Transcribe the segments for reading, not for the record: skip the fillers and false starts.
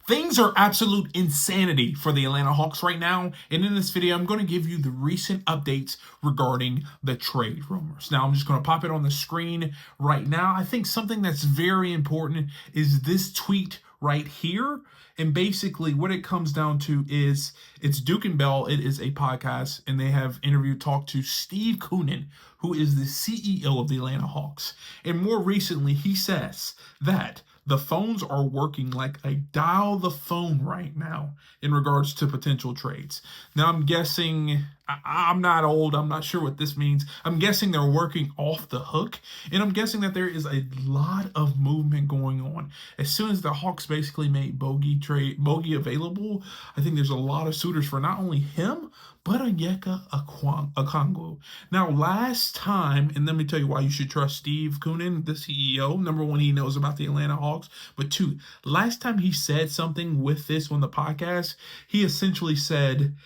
Things are absolute insanity for the Atlanta Hawks right now, and in this video, I'm going to give you the recent updates regarding the trade rumors. Now, I'm just going to pop it on the screen right now. I think something that's very important is this tweet right here. And basically, what it comes down to is it's Duke and Bell. It is a podcast, and they have talked to Steve Koonin, who is the CEO of the Atlanta Hawks. And more recently, he says that the phones are working like a dial the phone right now in regards to potential trades. Now, I'm guessing, I'm not old, I'm not sure what this means. I'm guessing they're working off the hook, and I'm guessing that there is a lot of movement going on. As soon as the Hawks basically made Bogey available, I think there's a lot of suitors for not only him, but Onyeka Okongwu. Now, last time, and let me tell you why you should trust Steve Koonin, the CEO. Number one, he knows about the Atlanta Hawks. But two, last time he said something with this on the podcast, he essentially said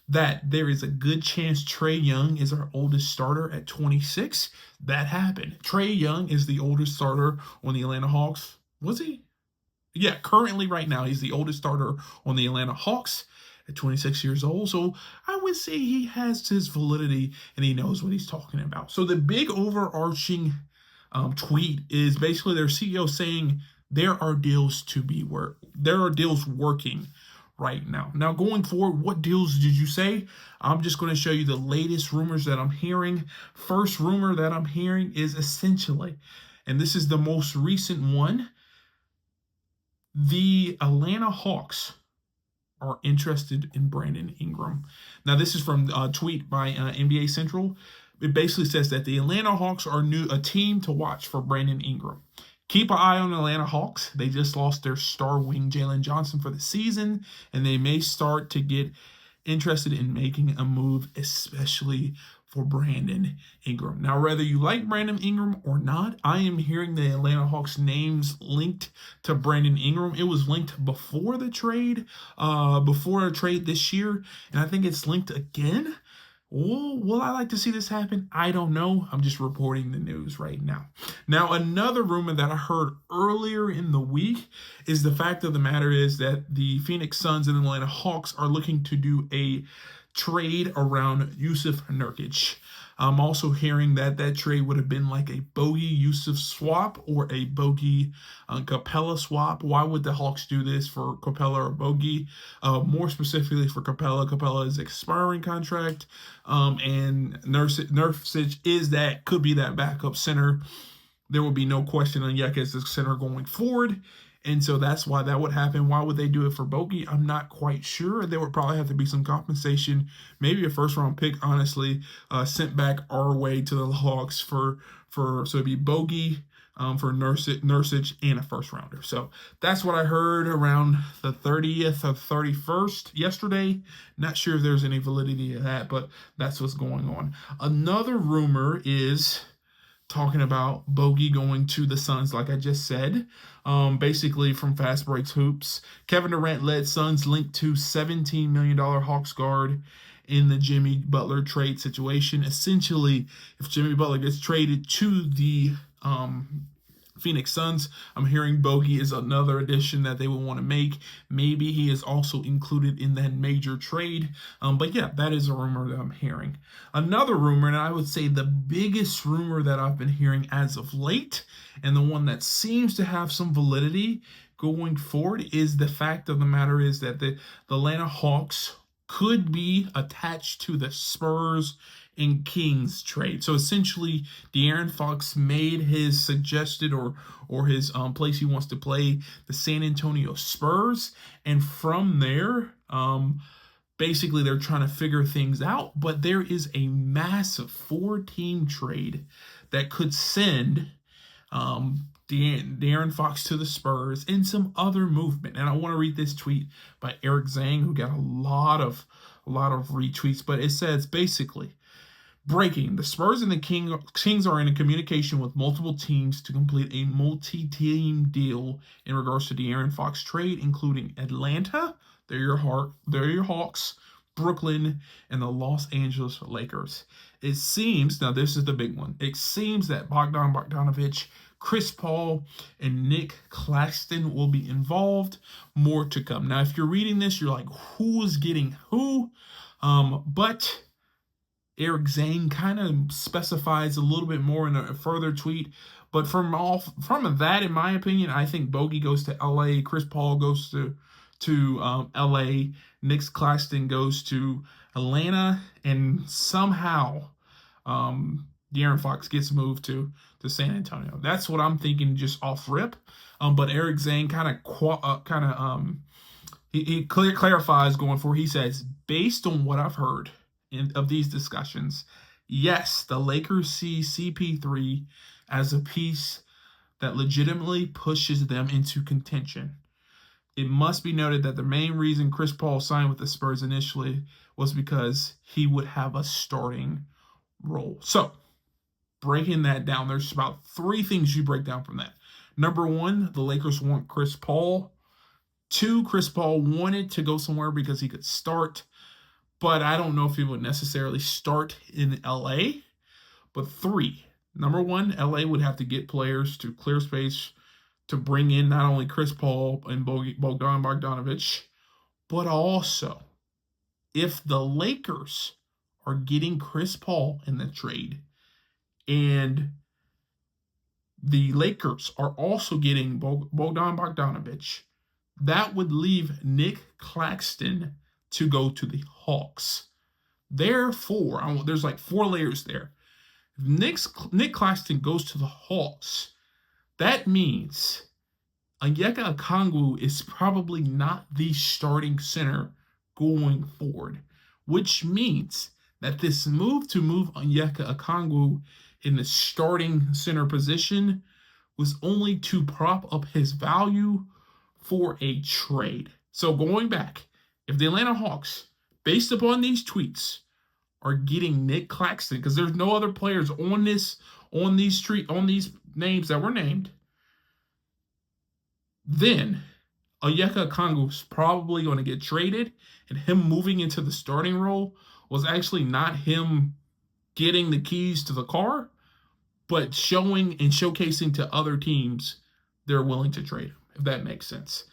that there is a good chance Trae Young is our oldest starter at 26. That happened. Trae Young is the oldest starter on the Atlanta Hawks. Was he? Yeah, currently right now, he's the oldest starter on the Atlanta Hawks at 26 years old. So I would say he has his validity and he knows what he's talking about. So the big overarching tweet is basically their CEO saying there are deals working right now. Now, going forward, what deals did you say? I'm just going to show you the latest rumors that I'm hearing. First rumor that I'm hearing is essentially, and this is the most recent one, the Atlanta Hawks are interested in Brandon Ingram. Now, this is from a tweet by NBA Central. It basically says that the Atlanta Hawks are a team to watch for Brandon Ingram. Keep an eye on the Atlanta Hawks. They just lost their star wing, Jalen Johnson, for the season, and they may start to get interested in making a move, especially for Brandon Ingram. Now, whether you like Brandon Ingram or not, I am hearing the Atlanta Hawks names linked to Brandon Ingram. It was linked before the trade, this year, and I think it's linked again. Will I like to see this happen? I don't know. I'm just reporting the news right now. Now, another rumor that I heard earlier in the week is the fact of the matter is that the Phoenix Suns and Atlanta Hawks are looking to do a trade around Yusuf Nurkic. I'm also hearing that trade would have been like a Bogey Yusuf swap or a Bogey Capella swap. Why would the Hawks do this for Capella or Bogey? More specifically for Capella. Capella is expiring contract, and Nurkic could be that backup center. There will be no question on Onyeka as the center going forward. And so that's why that would happen. Why would they do it for Bogey? I'm not quite sure. There would probably have to be some compensation, maybe a first-round pick, honestly, sent back our way to the Hawks so it'd be Bogey for Nurkic and a first-rounder. So that's what I heard around the 30th or 31st yesterday. Not sure if there's any validity to that, but that's what's going on. Another rumor is talking about Bogey going to the Suns, like I just said. Basically from Fast Breaks Hoops, Kevin Durant-led Suns linked to $17 million Hawks guard in the Jimmy Butler trade situation. Essentially, if Jimmy Butler gets traded to the Phoenix Suns, I'm hearing Bogey is another addition that they would want to make. Maybe he is also included in that major trade. But yeah, that is a rumor that I'm hearing. Another rumor, and I would say the biggest rumor that I've been hearing as of late, and the one that seems to have some validity going forward, is the fact of the matter is that the Atlanta Hawks could be attached to the Spurs and Kings trade. So essentially, De'Aaron Fox made his suggested or his place he wants to play, the San Antonio Spurs, and from there, basically they're trying to figure things out. But there is a massive 4-team trade that could send De'Aaron Fox to the Spurs and some other movement. And I want to read this tweet by Eric Zhang, who got a lot of retweets. But it says basically, breaking: the Spurs and the Kings are in a communication with multiple teams to complete a multi-team deal in regards to the De'Aaron Fox trade, including Atlanta, they're your Hawks, Brooklyn, and the Los Angeles Lakers. It seems, now this is the big one, it seems that Bogdan Bogdanovic Chris Paul and Nick Claxton will be involved. More to come. Now, if you're reading this, you're like, who's getting who? But Eric Zane kind of specifies a little bit more in a further tweet. But from that, in my opinion, I think Bogey goes to LA, Chris Paul goes to LA, Nick Claxton goes to Atlanta, and somehow De'Aaron Fox gets moved to San Antonio. That's what I'm thinking, just off rip. But Eric Zane he clarifies going forward. He says, based on what I've heard of these discussions, yes, the Lakers see CP3 as a piece that legitimately pushes them into contention. It must be noted that the main reason Chris Paul signed with the Spurs initially was because he would have a starting role. So, breaking that down, there's about 3 things you break down from that. Number 1, the Lakers want Chris Paul. 2, Chris Paul wanted to go somewhere because he could start, but I don't know if he would necessarily start in LA. But 3, number 1, LA would have to get players to clear space to bring in not only Chris Paul and Bogdan Bogdanovic, but also if the Lakers are getting Chris Paul in the trade and the Lakers are also getting Bogdan Bogdanovic, that would leave Nick Claxton to go to the Hawks. Therefore, there's like 4 layers there. If Nick Claxton goes to the Hawks, that means Onyeka Okongwu is probably not the starting center going forward, which means that this move Onyeka Okongwu in the starting center position was only to prop up his value for a trade. So going back, if the Atlanta Hawks, based upon these tweets, are getting Nick Claxton, because there's no other players on these names that were named, then Onyeka Okongwu is probably going to get traded, and him moving into the starting role was actually not him getting the keys to the car, but showing and showcasing to other teams they're willing to trade him, if that makes sense.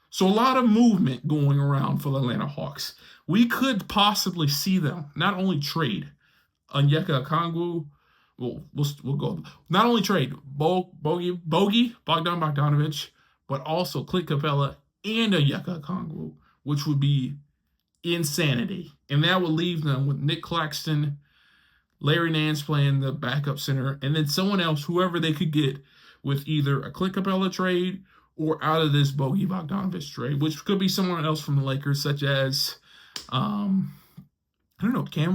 So a lot of movement going around for the Atlanta Hawks. We could possibly see them not only trade Onyeka Okongwu, we'll go, not only trade Bogdan Bogdanovic, but also Clint Capella and Onyeka Okongwu, which would be insanity. And that would leave them with Nick Claxton, Larry Nance playing the backup center, and then someone else, whoever they could get, with either a Clint Capella trade or out of this Bogey Bogdanovic trade, which could be someone else from the Lakers, such as, Cam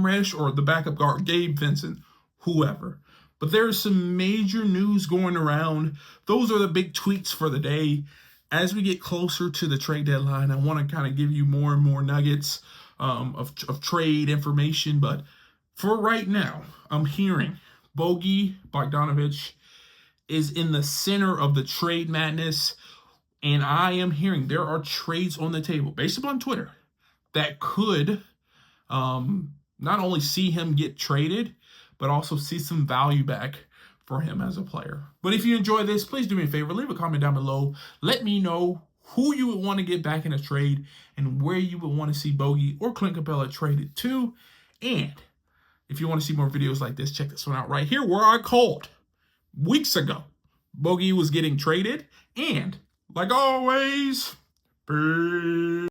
Reddish or the backup guard, Gabe Vincent, whoever. But there's some major news going around. Those are the big tweets for the day. As we get closer to the trade deadline, I want to kind of give you more and more nuggets of trade information. But for right now, I'm hearing Bogey Bogdanovic is in the center of the trade madness. And I am hearing there are trades on the table, based upon Twitter, that could not only see him get traded, but also see some value back for him as a player. But if you enjoy this, please do me a favor, leave a comment down below. Let me know who you would want to get back in a trade and where you would want to see Bogey or Clint Capella traded to. And if you want to see more videos like this, check this one out right here, where I called weeks ago Bogey was getting traded. And like always, peace.